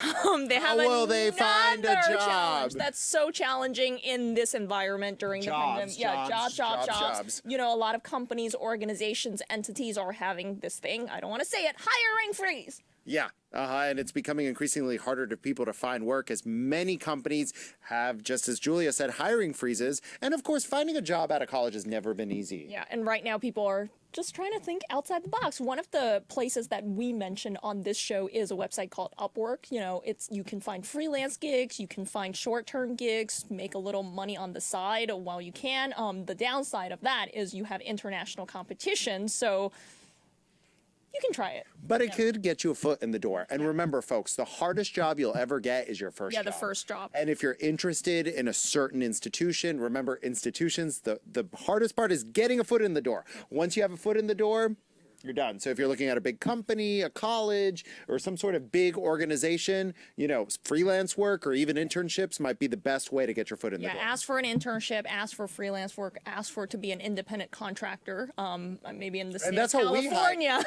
They have will they find a another job? challenge that's so challenging in this environment during the pandemic. Yeah, jobs. You know, a lot of companies, organizations, entities are having this thing. I don't want to say it. Hiring freeze. Yeah, and it's becoming increasingly harder to people to find work as many companies have, just as Julia said, hiring freezes. And of course, finding a job out of college has never been easy. Yeah, and right now people are just trying to think outside the box. One of the places that we mentioned on this show is a website called Upwork. You know, you can find freelance gigs, you can find short-term gigs, make a little money on the side while you can. The downside of that is you have international competition, so you can try it. But it could get you a foot in the door. And remember, folks, the hardest job you'll ever get is your first job. Yeah, the first job. And if you're interested in a certain institution, remember, institutions, the hardest part is getting a foot in the door. Once you have a foot in the door, you're done. So if you're looking at a big company, a college, or some sort of big organization, you know, freelance work or even internships might be the best way to get your foot in the door. Yeah, ask for an internship, ask for freelance work, ask for to be an independent contractor, maybe in the state of California.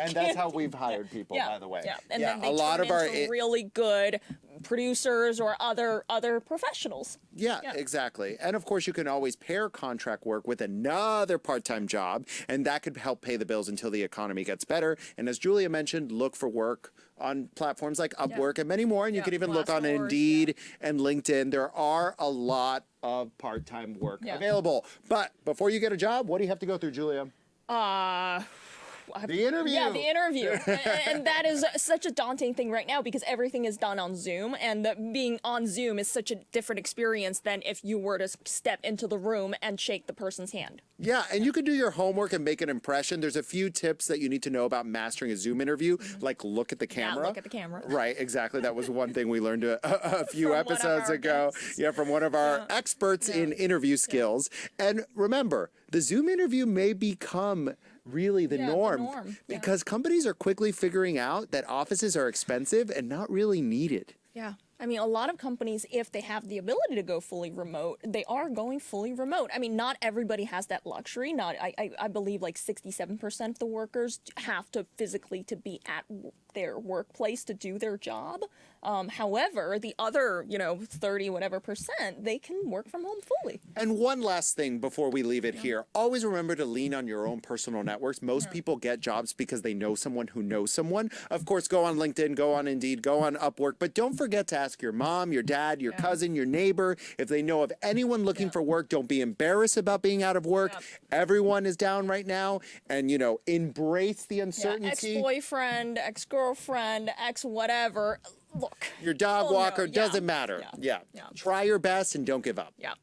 And that's how we've hired people, by the way. Yeah, and then they turn into really good producers or other professionals. Yeah, exactly. And of course, you can always pair contract work with another part-time job, and that could help pay the bills until the economy gets better. And as Julia mentioned, look for work on platforms like Upwork and many more. And you can even look on Indeed and LinkedIn. There are a lot of part-time work available. But before you get a job, what do you have to go through, Julia? The interview. Yeah, the interview. And that is such a daunting thing right now because everything is done on Zoom, and being on Zoom is such a different experience than if you were to step into the room and shake the person's hand. Yeah, and you can do your homework and make an impression. There's a few tips that you need to know about mastering a Zoom interview, like look at the camera. Yeah, look at the camera. Right, exactly. That was one thing we learned a few episodes ago. Yeah, from one of our experts in interview skills. And remember, the Zoom interview may become really the norm because companies are quickly figuring out that offices are expensive and not really needed. Yeah. I mean, a lot of companies, if they have the ability to go fully remote, they are going fully remote. I mean, not everybody has that luxury. I believe like 67% of the workers have to physically to be at their workplace to do their job. However, the other, 30 whatever percent, they can work from home fully. And one last thing before we leave it here, always remember to lean on your own personal networks. Most people get jobs because they know someone who knows someone. Of course, go on LinkedIn, go on Indeed, go on Upwork, but don't forget to ask your mom, your dad, your cousin, your neighbor. If they know of anyone looking for work, don't be embarrassed about being out of work. Everyone is down right now, and embrace the uncertainty. Ex-boyfriend, ex-girlfriend, ex-whatever. Look. Your dog walker, doesn't matter. Yeah. Try your best and don't give up. Yeah.